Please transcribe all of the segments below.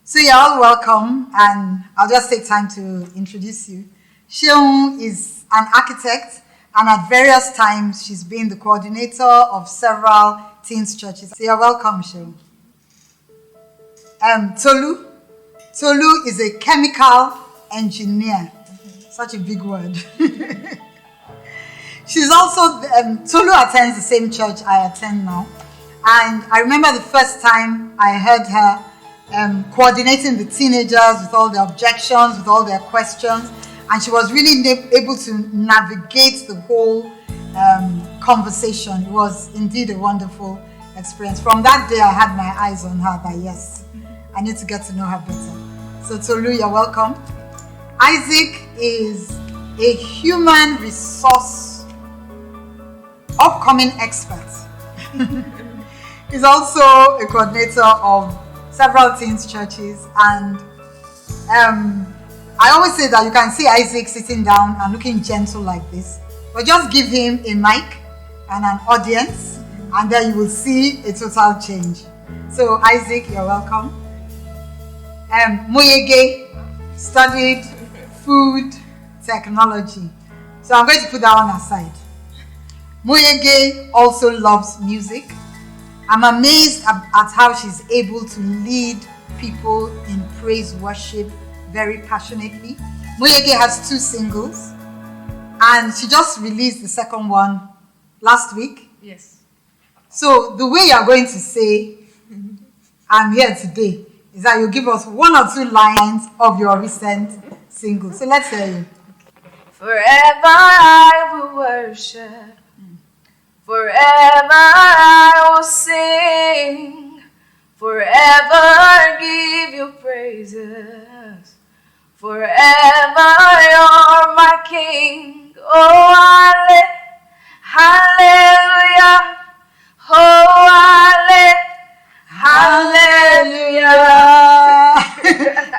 So you're all welcome, and I'll just take time to introduce you. Seun is an architect, and at various times she's been the coordinator of several teens churches. So you're welcome, Seun. Tolu is a chemical engineer. Such a big word. She's also, Tolu attends the same church I attend now. And I remember the first time I heard her coordinating the teenagers with all their objections, with all their questions. And she was really able to navigate the whole conversation. It was indeed a wonderful experience. From that day, I had my eyes on her that yes, I need to get to know her better. So Tolu, you're welcome. Isaac is a human resource upcoming expert. He's also a coordinator of several teens churches, and I always say that you can see Isaac sitting down and looking gentle like this, but just give him a mic and an audience, and then you will see a total change. So Isaac, you're welcome. Moyege studied food technology, so I'm going to put that one aside. Moyege also loves music. I'm amazed at how she's able to lead people in praise worship very passionately. Moyege has 2 singles, and she just released the second one last week. Yes. So the way you're going to say, I'm here today, is that you give us 1 or 2 lines of your recent single. So let's hear you. Forever I will worship. Forever I will sing, forever give you praises, forever you're my King. Oh, hallelujah, oh, hallelujah.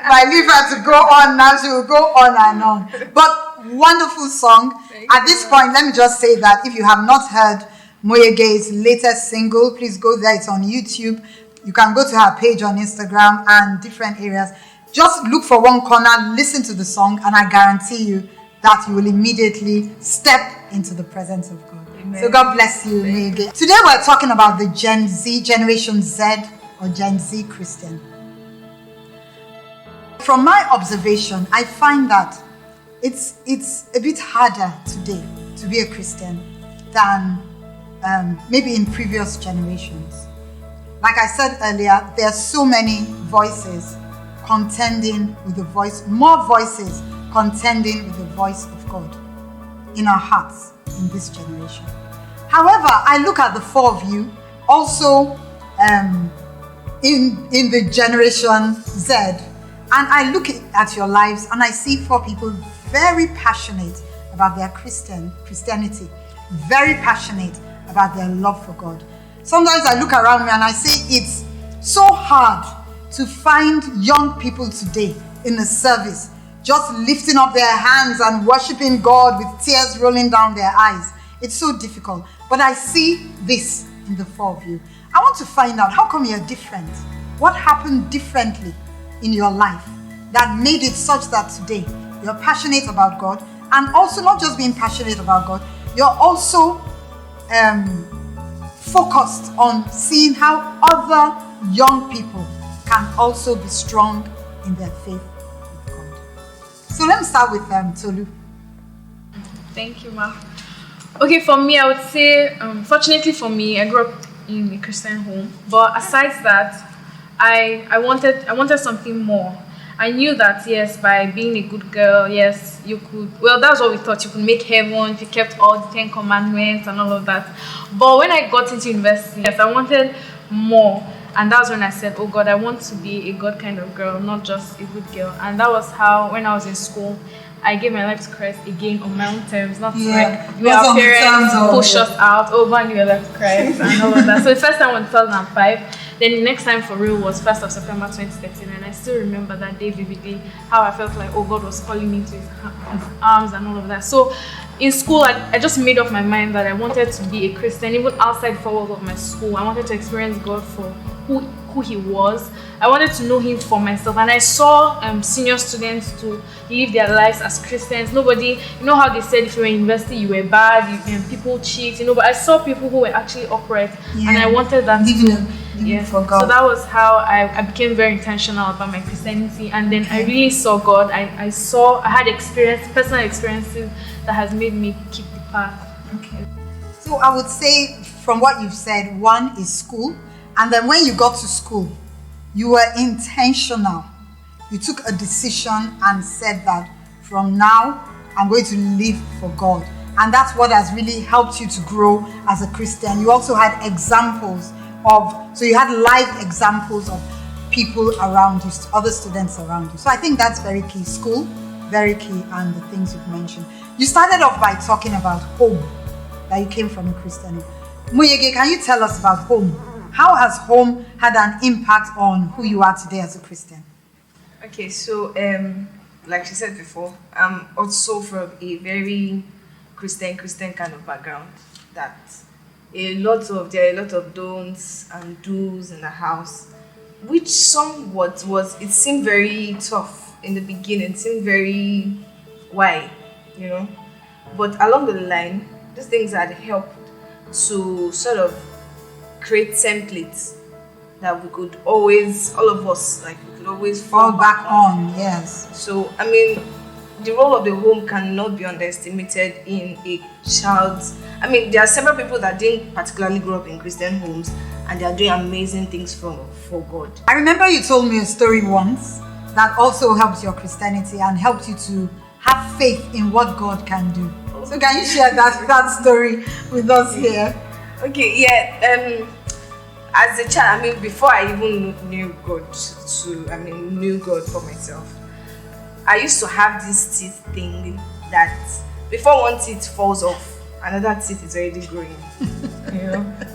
I leave her to go on now, she will go on and on. But wonderful song. At this point, let me just say that if you have not heard Moyege's latest single, please go there. It's on YouTube. You can go to her page on Instagram and different areas. Just look for one corner, listen to the song, and I guarantee you that you will immediately step into the presence of God. Amen. So God bless you, Moyege. Today we're talking about the Gen Z, Generation Z, or Gen Z Christian. From my observation, I find that it's a bit harder today to be a Christian than maybe in previous generations. Like I said earlier, there are so many voices contending with the voice, more voices contending with the voice of God in our hearts in this generation. However, I look at the 4 of you also in the Generation Z, and I look at your lives and I see 4 people very passionate about their Christianity, very passionate about their love for God. Sometimes I look around me and I say it's so hard to find young people today in the service just lifting up their hands and worshiping God with tears rolling down their eyes. It's so difficult. But I see this in the 4 of you. I want to find out, how come you're different? What happened differently in your life that made it such that today you're passionate about God, and also not just being passionate about God, you're also focused on seeing how other young people can also be strong in their faith with God. So let me start with Tolu. Thank you, Ma. Okay, for me, I would say, fortunately for me, I grew up in a Christian home. But aside that, I wanted something more. I knew that, yes, by being a good girl, yes, you could, well, that's what we thought, you could make heaven if you kept all the 10 commandments and all of that. But when I got into university, yes, I wanted more. And that's when I said, oh God, I want to be a God kind of girl, not just a good girl. And that was how, when I was in school, I gave my life to Christ again on my own terms, not like where our parents push us out, oh, man, your life to Christ and all of that. So the first time was 2005. Then the next time for real was 1st of September 2013, and I still remember that day vividly, how I felt like, oh, God was calling me to his arms and all of that. So in school, I just made up my mind that I wanted to be a Christian, even outside 4 walls of my school. I wanted to experience God for who who he was. I wanted to know him for myself, and I saw senior students to live their lives as Christians. Nobody, you know how they said if you were in university you were bad, people cheat, but I saw people who were actually upright, and I wanted that living for God. So that was how I became very intentional about my Christianity, and then I really saw God. I had personal experiences that has made me keep the path. Okay. So I would say, from what you've said, one is school, and then when you got to school, you were intentional. You took a decision and said that from now, I'm going to live for God. And that's what has really helped you to grow as a Christian. You also had examples so you had live examples of people around you, other students around you. So I think that's very key. School, very key, and the things you've mentioned. You started off by talking about home, that you came from a Christian home. Moyege, can you tell us about home? How has home had an impact on who you are today as a Christian? Okay, so like she said before, I'm also from a very Christian kind of background. That there are a lot of don'ts and do's in the house, which somewhat it seemed very tough in the beginning. It seemed very why, but along the line, these things had helped to sort of create templates that we could always, all of us, we could always fall back on. Yes. So, the role of the home cannot be underestimated in a child's. There are several people that didn't particularly grow up in Christian homes, and they are doing amazing things for God. I remember you told me a story once that also helped your Christianity and helped you to have faith in what God can do. So can you share that story with us here? Okay, yeah. As a child, before I even knew God, knew God for myself, I used to have this teeth thing that before one teeth falls off, another teeth is already growing.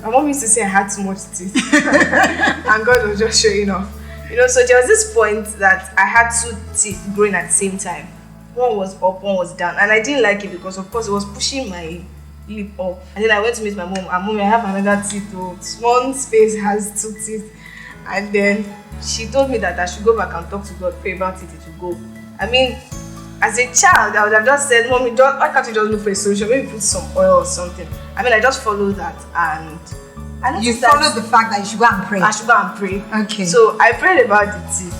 My mom used to say I had too much teeth, and God was just showing off. So there was this point that I had two teeth growing at the same time. One was up, one was down, and I didn't like it because, of course, it was pushing my lip up. And then I went to meet my mom, and Mommy, I have another teeth. One space has two teeth, and then she told me that I should go back and talk to God, pray about it will go. As a child, I would have just said, Mommy, why can't you just look for a solution? Maybe put some oil or something. I just followed that, and you followed the fact that you should go and pray. I should go and pray. Okay. So I prayed about the teeth,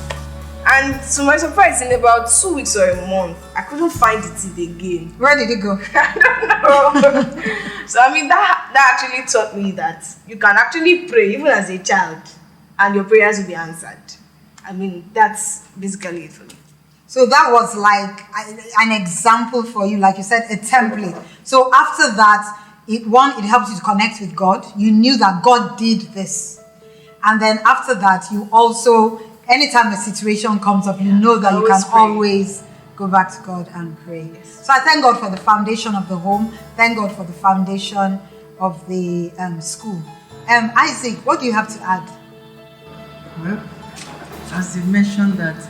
and to my surprise, in about 2 weeks or a month, I couldn't find the teeth again. Where did it go? I don't know. So that actually taught me that you can actually pray even as a child, and your prayers will be answered. That's basically it for me. So that was like an example for you, like you said, a template. So after that, it helps you to connect with God. You knew that God did this. And then after that, you also, anytime a situation comes up, you know that you can always go back to God and pray. Yes. So I thank God for the foundation of the home. Thank God for the foundation of the school. Isaac, what do you have to add? Well, as you mentioned that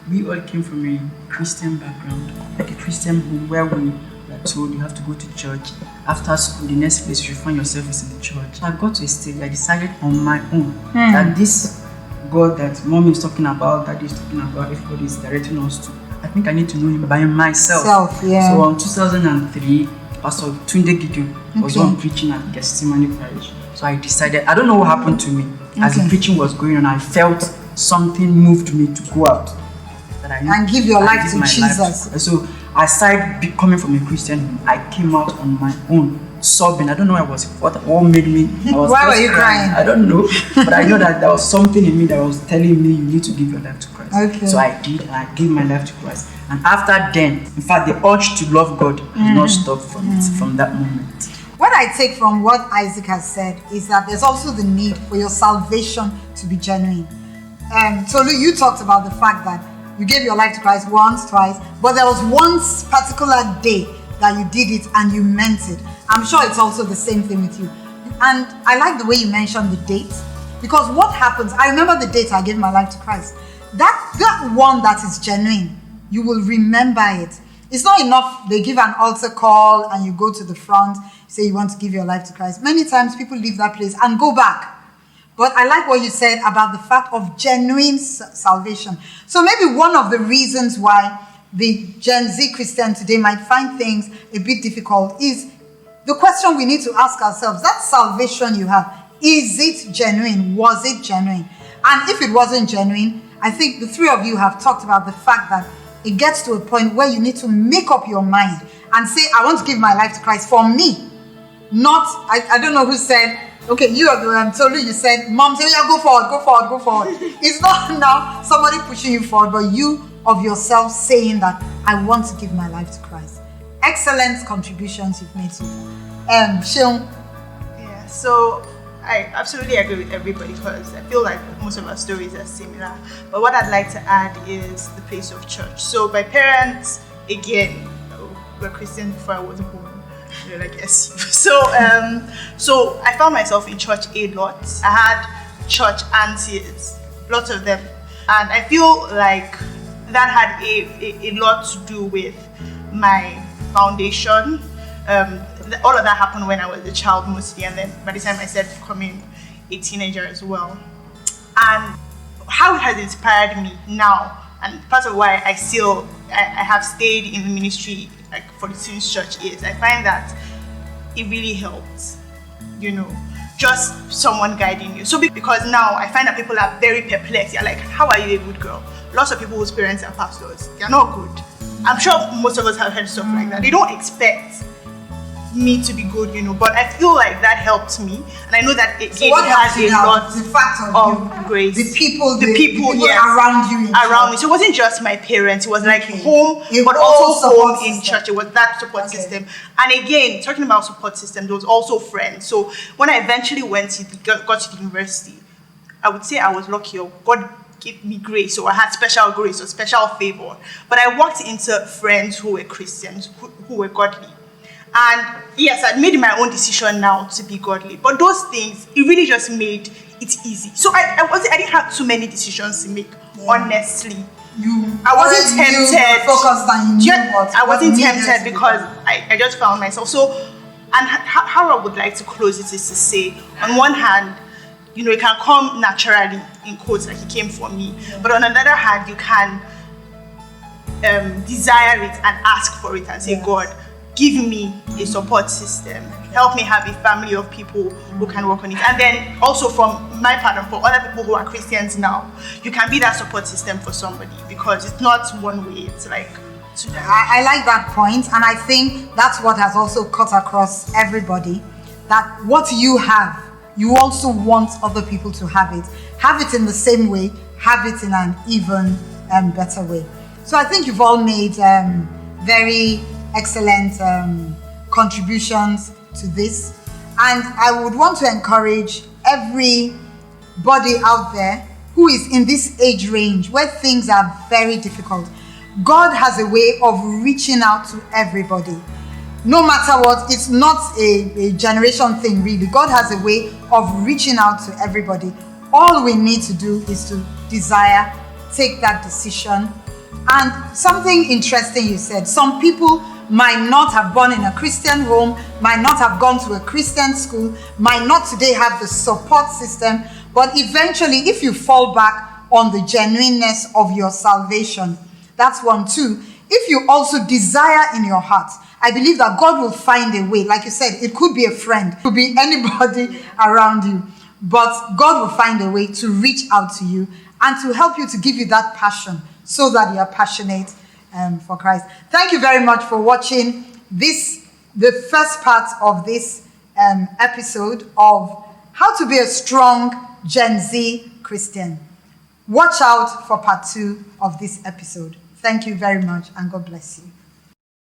we all came from a Christian background, like a Christian home where we were told you have to go to church. After school, the next place you find yourself is in the church. I got to a stage, I decided on my own that this God that Mommy is talking about, Daddy is talking about, if God is directing us to, I think I need to know Him by myself. So in 2003, Pastor Tunde Gideon was one preaching at Testimony Parish. So I decided, I don't know what happened to me. As the preaching was going on, I felt something moved me to go out. And give your life to Jesus. So I started coming from a Christian home. I came out on my own, sobbing. I don't know what made me. Why were you crying? I don't know, but I know that there was something in me that was telling me you need to give your life to Christ. Okay. So I did, and I gave my life to Christ. And after then, in fact, the urge to love God did not stop from that moment. What I take from what Isaac has said is that there's also the need for your salvation to be genuine. Tolu, you talked about the fact that you gave your life to Christ once, twice, but there was one particular day that you did it and you meant it. I'm sure it's also the same thing with you. And I like the way you mentioned the date, because what happens, I remember the date I gave my life to Christ. That one that is genuine, you will remember it. It's not enough they give an altar call and you go to the front, say you want to give your life to Christ. Many times people leave that place and go back. But I like what you said about the fact of genuine salvation. So maybe one of the reasons why the Gen Z Christian today might find things a bit difficult is the question we need to ask ourselves: that salvation you have, is it genuine? Was it genuine? And if it wasn't genuine, I think the three of you have talked about the fact that it gets to a point where you need to make up your mind and say, I want to give my life to Christ for me. Not, I don't know who said, okay, you are Tolu, you said, Mom, say, yeah, go forward, go forward, go forward. It's not now somebody pushing you forward, but you of yourself saying that I want to give my life to Christ. Excellent contributions you've made so far. Seun. Yeah, so I absolutely agree with everybody because I feel like most of our stories are similar. But what I'd like to add is the place of church. So my parents, again, were Christians before I was born. They're like, yes. So I found myself in church a lot. I had church aunties, lots of them. And I feel like that had a lot to do with my foundation. All of that happened when I was a child mostly, and then by the time I started becoming a teenager as well. And how it has inspired me now, and part of why I have stayed in the ministry like for the Seun's church is I find that it really helps, just someone guiding you. So because now I find that people are very perplexed. They're like, how are you a good girl? Lots of people whose parents are pastors, they're not good. I'm sure most of us have heard stuff like that. They don't expect me to be good, but I feel like that helped me, and I know that it has a lot the fact of grace. The people Yes, around you, around me. So it wasn't just my parents; it was like home, It but was also home system. in church. It was that support system. And again, talking about support system, there was also friends. So when I eventually got to the university, I would say I was lucky, or God gave me grace, or I had special grace or special favor. But I walked into friends who were Christians, who were godly. And yes, I'd made my own decision now to be godly. But those things, it really just made it easy. So I didn't have too many decisions to make, honestly. I wasn't tempted. I wasn't tempted because I just found myself. So, and how I would like to close it is to say, on one hand, it can come naturally, in quotes, like it came for me. But on another hand, you can desire it and ask for it and say, God, give me a support system. Help me have a family of people who can work on it. And then also from my part and for other people who are Christians now, you can be that support system for somebody because it's not one way, it's like two directions. I like that point, and I think that's what has also cut across everybody, that what you have, you also want other people to have it. Have it in the same way, have it in an even better way. So I think you've all made very excellent contributions to this, and I would want to encourage everybody out there who is in this age range where things are very difficult. God has a way of reaching out to everybody. No matter what, it's not a generation thing really. God has a way of reaching out to everybody. All we need to do is to desire, take that decision. And something interesting you said, some people might not have born in a Christian home, might not have gone to a Christian school, might not today have the support system, but eventually if you fall back on the genuineness of your salvation, that's one. Two, if you also desire in your heart, I believe that God will find a way. Like you said, it could be a friend, it could be anybody around you, but God will find a way to reach out to you and to help you, to give you that passion so that you are passionate for Christ. Thank you very much for watching the first part of this episode of how to be a strong Gen Z Christian. Watch out for part 2 of this episode. Thank you very much, and God bless you.